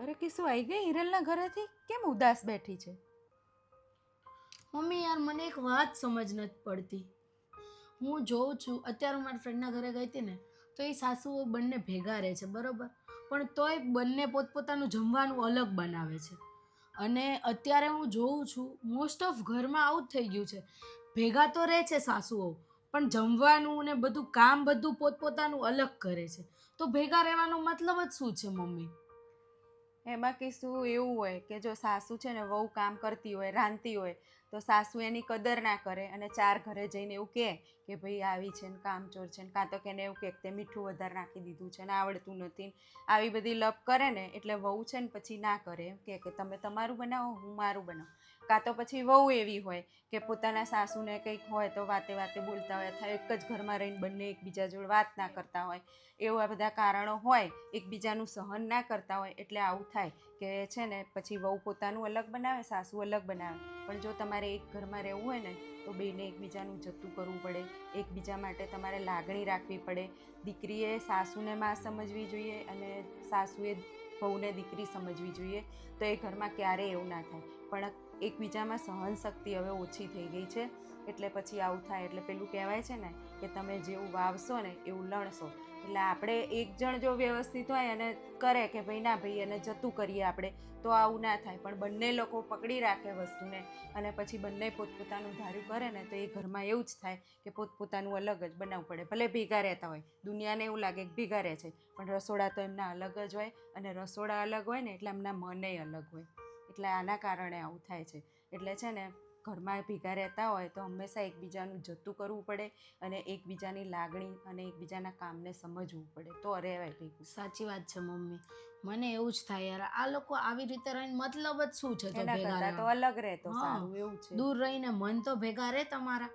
અરે કિસ્સો આવી ગઈ હિરલના ઘરેથી? કેમ ઉદાસ બેઠી છે? મમ્મી યાર મને એક વાત સમજ નથી પડતી. હું જોઉં છું અત્યારે હું મારી ફ્રેન્ડના ઘરે ગઈ હતી ને તો એ સાસુઓ બંને ભેગા રહે છે બરોબર, પણ તોય બંને પોતપોતાનું જમવાનું અલગ બનાવે છે. અને અત્યારે હું જોઉં છું મોસ્ટ ઓફ ઘરમાં આવું જ થઈ ગયું છે. ભેગા તો રહે છે સાસુઓ, પણ જમવાનું ને બધું કામ બધું પોતપોતાનું અલગ કરે છે. તો ભેગા રહેવાનો મતલબ જ શું છે મમ્મી? એમાં કિસ્સું એવું હોય કે જો સાસુ છે ને વહુ કામ કરતી હોય, રાંધતી હોય, તો સાસુ એની કદર ના કરે અને ચાર ઘરે જઈને એવું કહે કે ભાઈ આવી છે ને કામચોર છે ને, કાં તો કે એવું કહે કે તે મીઠું વધારે નાખી દીધું છે ને આવડતું નથી. આવી બધી લપ કરે ને એટલે વહુ છે ને પછી ના કરે, એમ કે તમે તમારું બનાવો, હું મારું બનાવું. કાં તો પછી વહુ એવી હોય કે પોતાના સાસુને કંઈક હોય તો વાતે વાતે બોલતા હોય, અથવા એક જ ઘરમાં રહીને બંને એકબીજા જોડે વાત ના કરતા હોય, એવા બધા કારણો હોય, એકબીજાનું સહન ના કરતા હોય, એટલે આવું થાય કે છે ને પછી વહુ પોતાનું અલગ બનાવે, સાસુ અલગ બનાવે. પણ જો તમારે એક ઘરમાં રહેવું હોય ને તો બેને એકબીજાનું જતું કરવું પડે, એકબીજા માટે તમારે લાગણી રાખવી પડે. દીકરીએ સાસુને માં સમજવી જોઈએ અને સાસુએ વહુને દીકરી સમજવી જોઈએ, તો એ ઘરમાં ક્યારેય એવું ના થાય. પણ એકબીજામાં સહનશક્તિ હવે ઓછી થઈ ગઈ છે, એટલે પછી આવું થાય. એટલે પેલું કહેવાય છે ને કે તમે જેવું વાવશો ને એવું લણશો. એટલે આપણે એક જણ જો વ્યવસ્થિત હોય અને કરે કે ભાઈ ના ભાઈ એને જતું કરીએ આપણે, તો આવું ના થાય. પણ બંને લોકો પકડી રાખે વસ્તુને અને પછી બંને પોતપોતાનું ધાર્યું કરે ને તો એ ઘરમાં એવું જ થાય કે પોતપોતાનું અલગ જ બનાવવું પડે. ભલે ભેગા રહેતા હોય, દુનિયાને એવું લાગે કે ભેગા રહે છે, પણ રસોડા તો એમના અલગ જ હોય, અને રસોડા અલગ હોય ને એટલે એમના મને અલગ હોય. એટલે આના કારણે આવું થાય છે. એટલે છે ને ઘરમાં ભેગા રહેતા હોય તો હંમેશા એકબીજાનું જતું કરવું પડે અને એકબીજાની લાગણી અને એકબીજાના કામને સમજવું પડે, તો રહેવાય ભેગું. સાચી વાત છે મમ્મી, મને એવું જ થાય યાર. આ લોકો આવી રીતે રહીને મતલબ જ શું છે? તો એના ભેગા કરતાં તો રહેવા, અલગ રહે તો હા, સારું, એવું છે. દૂર રહીને મન તો ભેગા રહે તમારા.